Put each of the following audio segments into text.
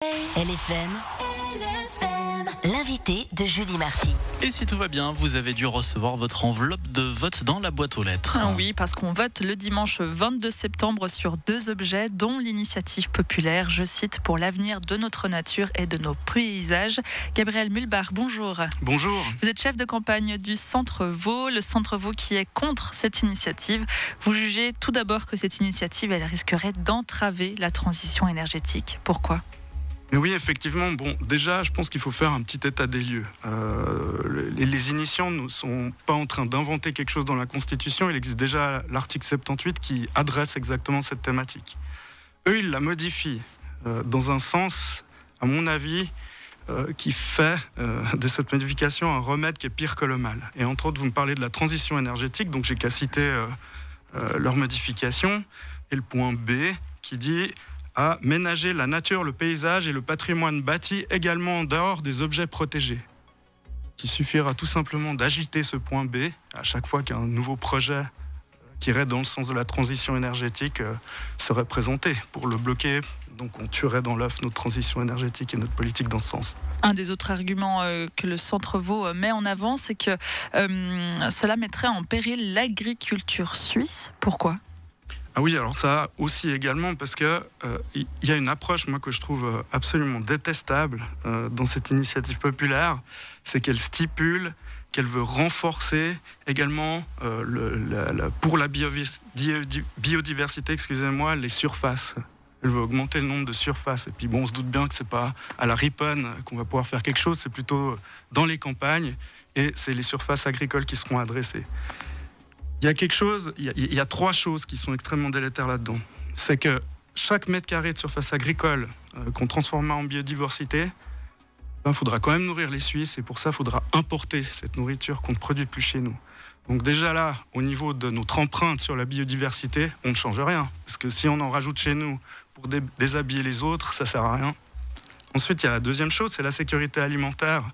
LFM, l'invité de Julie Marty. Et si tout va bien, vous avez dû recevoir votre enveloppe de vote dans la boîte aux lettres. Oui, parce qu'on vote le dimanche 22 septembre sur 2 objets, dont l'initiative populaire, je cite, pour l'avenir de notre nature et de nos paysages. Gabriel Mulbar, bonjour. Bonjour. Vous êtes chef de campagne du Centre Vaud, le Centre Vaud qui est contre cette initiative. Vous jugez tout d'abord que cette initiative, elle risquerait d'entraver la transition énergétique. Pourquoi ? Mais oui, effectivement, déjà, je pense qu'il faut faire un petit état des lieux. Les initiants ne sont pas en train d'inventer quelque chose dans la Constitution. Il existe déjà l'article 78 qui adresse exactement cette thématique. Eux, ils la modifient dans un sens, à mon avis, qui fait de cette modification un remède qui est pire que le mal. Et entre autres, vous me parlez de la transition énergétique, donc j'ai qu'à citer leur modification. Et le point B qui dit à ménager la nature, le paysage et le patrimoine bâti également en dehors des objets protégés. Il suffira tout simplement d'agiter ce point B à chaque fois qu'un nouveau projet qui irait dans le sens de la transition énergétique serait présenté. Pour le bloquer, donc on tuerait dans l'œuf notre transition énergétique et notre politique dans ce sens. Un des autres arguments que le Centre Vaud met en avant, c'est que cela mettrait en péril l'agriculture suisse. Pourquoi ? Ah oui, alors ça aussi également, parce que y a une approche, moi, que je trouve absolument détestable dans cette initiative populaire, c'est qu'elle stipule qu'elle veut renforcer également pour la biodiversité, les surfaces. Elle veut augmenter le nombre de surfaces. Et puis on se doute bien que c'est pas à la Riponne qu'on va pouvoir faire quelque chose, c'est plutôt dans les campagnes, et c'est les surfaces agricoles qui seront adressées. Il y a trois choses qui sont extrêmement délétères là-dedans. C'est que chaque mètre carré de surface agricole qu'on transformera en biodiversité, il faudra quand même nourrir les Suisses, et pour ça, il faudra importer cette nourriture qu'on ne produit plus chez nous. Donc déjà là, au niveau de notre empreinte sur la biodiversité, on ne change rien. Parce que si on en rajoute chez nous pour déshabiller les autres, ça ne sert à rien. Ensuite, il y a la deuxième chose, c'est la sécurité alimentaire,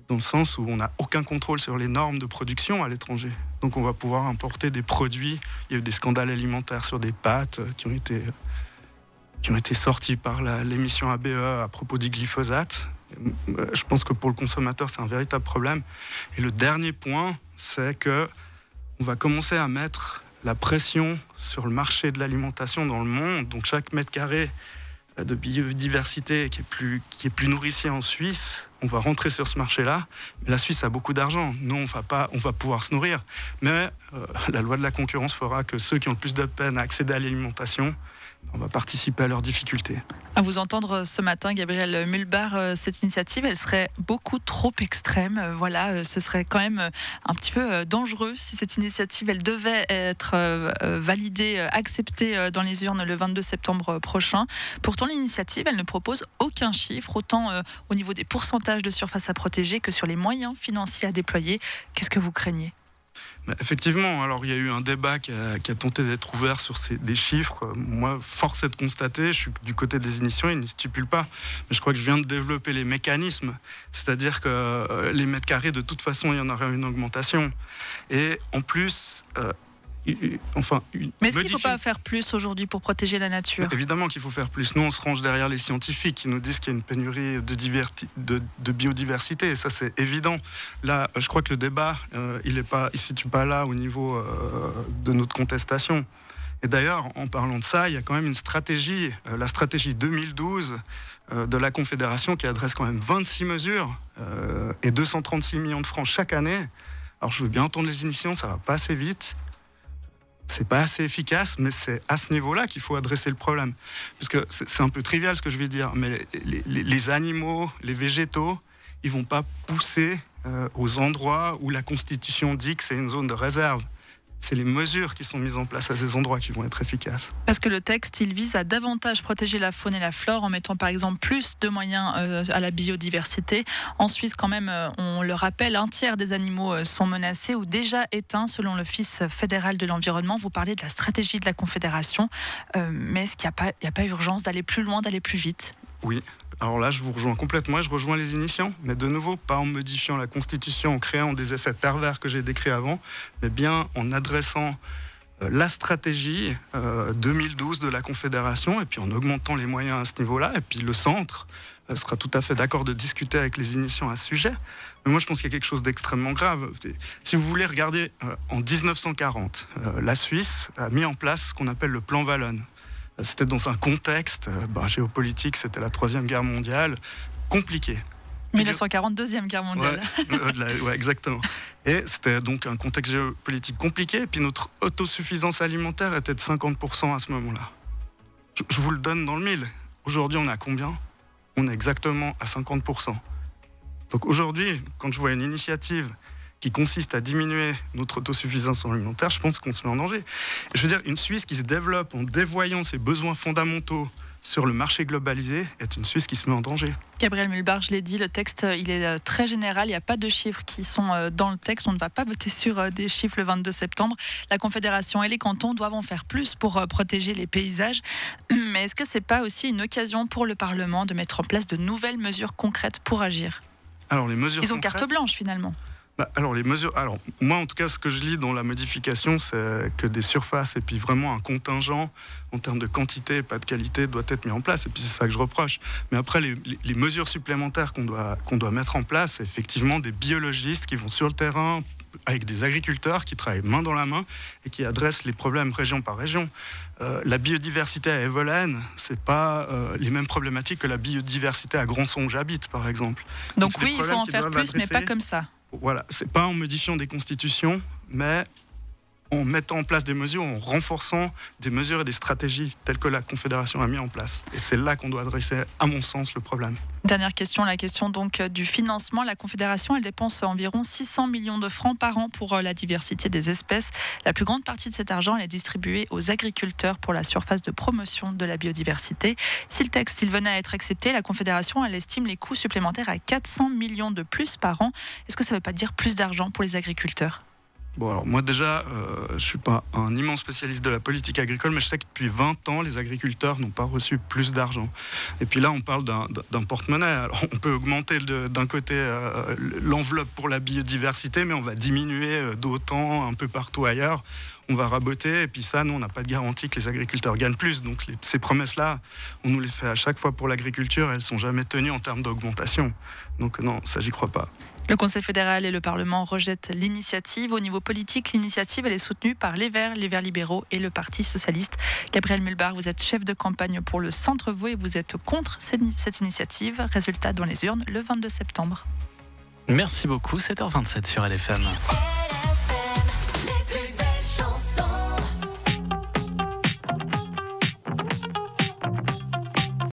dans le sens où on n'a aucun contrôle sur les normes de production à l'étranger. Donc on va pouvoir importer des produits. Il y a eu des scandales alimentaires sur des pâtes qui ont été sortis par l'émission ABE à propos du glyphosate. Je pense que pour le consommateur, c'est un véritable problème. Et le dernier point, c'est qu'on va commencer à mettre la pression sur le marché de l'alimentation dans le monde. Donc chaque mètre carré de biodiversité qui est plus nourricier en Suisse, on va rentrer sur ce marché-là. Mais la Suisse a beaucoup d'argent. Nous, on va pouvoir se nourrir. Mais la loi de la concurrence fera que ceux qui ont le plus de peine à accéder à l'alimentation, on va participer à leurs difficultés. À vous entendre ce matin, Gabriel Mulbar, cette initiative, elle serait beaucoup trop extrême. Ce serait quand même un petit peu dangereux si cette initiative, elle devait être validée, acceptée dans les urnes le 22 septembre prochain. Pourtant, l'initiative, elle ne propose aucun chiffre, autant au niveau des pourcentages de surface à protéger que sur les moyens financiers à déployer. Qu'est-ce que vous craignez ? Effectivement, alors il y a eu un débat qui a tenté d'être ouvert sur des chiffres. Moi, force est de constater, je suis du côté des initiants, ils ne stipulent pas. Mais je crois que je viens de développer les mécanismes. C'est-à-dire que les mètres carrés, de toute façon, il y en aurait une augmentation. Et en plus... Mais est-ce qu'il ne faut pas faire plus aujourd'hui pour protéger la nature ? Évidemment qu'il faut faire plus. Nous, on se range derrière les scientifiques qui nous disent qu'il y a une pénurie de biodiversité. Et ça, c'est évident. Là, je crois que le débat, il ne se situe pas là au niveau de notre contestation. Et d'ailleurs, en parlant de ça, il y a quand même une stratégie, la stratégie 2012 de la Confédération qui adresse quand même 26 mesures et 236 millions de francs chaque année. Alors, je veux bien entendre les initiants, ça ne va pas assez vite. C'est pas assez efficace, mais c'est à ce niveau-là qu'il faut adresser le problème. Parce que c'est un peu trivial ce que je vais dire, mais les animaux, les végétaux, ils vont pas pousser aux endroits où la Constitution dit que c'est une zone de réserve. C'est les mesures qui sont mises en place à ces endroits qui vont être efficaces. Parce que le texte, il vise à davantage protéger la faune et la flore en mettant par exemple plus de moyens à la biodiversité. En Suisse, quand même, on le rappelle, un tiers des animaux sont menacés ou déjà éteints selon l'Office fédéral de l'environnement. Vous parlez de la stratégie de la Confédération, mais est-ce qu'il n'y a pas urgence d'aller plus loin, d'aller plus vite ? Oui. Alors là, je vous rejoins complètement, je rejoins les initiants, mais de nouveau, pas en modifiant la Constitution, en créant des effets pervers que j'ai décrits avant, mais bien en adressant la stratégie 2012 de la Confédération, et puis en augmentant les moyens à ce niveau-là, et puis le centre sera tout à fait d'accord de discuter avec les initiants à ce sujet. Mais moi, je pense qu'il y a quelque chose d'extrêmement grave. Si vous voulez regarder, en 1940, la Suisse a mis en place ce qu'on appelle le plan Wallonne. C'était dans un contexte géopolitique, c'était la Troisième Guerre mondiale, compliqué. 1940, Deuxième Guerre mondiale. Ouais, exactement. Et c'était donc un contexte géopolitique compliqué, et puis notre autosuffisance alimentaire était de 50% à ce moment-là. Je vous le donne dans le mille. Aujourd'hui, on est à combien ? On est exactement à 50%. Donc aujourd'hui, quand je vois une initiative qui consiste à diminuer notre autosuffisance alimentaire, je pense qu'on se met en danger. Et je veux dire, une Suisse qui se développe en dévoyant ses besoins fondamentaux sur le marché globalisé est une Suisse qui se met en danger. Gabriel Mulbar, je l'ai dit, le texte il est très général, il n'y a pas de chiffres qui sont dans le texte, on ne va pas voter sur des chiffres le 22 septembre. La Confédération et les cantons doivent en faire plus pour protéger les paysages. Mais est-ce que ce n'est pas aussi une occasion pour le Parlement de mettre en place de nouvelles mesures concrètes pour agir ? Alors, les mesures Ils ont concrètes, carte blanche finalement. Moi, en tout cas, ce que je lis dans la modification, c'est que des surfaces et puis vraiment un contingent en termes de quantité, pas de qualité, doit être mis en place. Et puis c'est ça que je reproche. Mais après, les mesures supplémentaires qu'on doit mettre en place, c'est effectivement des biologistes qui vont sur le terrain avec des agriculteurs qui travaillent main dans la main et qui adressent les problèmes région par région. La biodiversité à Evelen, c'est pas les mêmes problématiques que la biodiversité à Grandson où j'habite, par exemple. Donc oui, il faut en faire plus, mais pas comme ça. Voilà, c'est pas en modifiant des constitutions, mais en mettant en place des mesures, en renforçant des mesures et des stratégies telles que la Confédération a mis en place. Et c'est là qu'on doit adresser, à mon sens, le problème. Dernière question, la question donc du financement. La Confédération, elle dépense environ 600 millions de francs par an pour la diversité des espèces. La plus grande partie de cet argent, elle est distribuée aux agriculteurs pour la surface de promotion de la biodiversité. Si le texte venait à être accepté, la Confédération, elle estime les coûts supplémentaires à 400 millions de plus par an. Est-ce que ça ne veut pas dire plus d'argent pour les agriculteurs ? Bon, alors moi déjà, je ne suis pas un immense spécialiste de la politique agricole, mais je sais que depuis 20 ans, les agriculteurs n'ont pas reçu plus d'argent. Et puis là, on parle d'un porte-monnaie. Alors, on peut augmenter d'un côté l'enveloppe pour la biodiversité, mais on va diminuer d'autant un peu partout ailleurs. On va raboter, et puis ça, nous, on n'a pas de garantie que les agriculteurs gagnent plus. Donc ces promesses-là, on nous les fait à chaque fois pour l'agriculture, elles ne sont jamais tenues en termes d'augmentation. Donc non, ça, j'y crois pas. Le Conseil fédéral et le Parlement rejettent l'initiative. Au niveau politique, l'initiative elle est soutenue par les Verts libéraux et le Parti socialiste. Gabriel Mulbar, vous êtes chef de campagne pour le Centre Vaud et vous êtes contre cette initiative. Résultat dans les urnes le 22 septembre. Merci beaucoup, 7h27 sur LFM.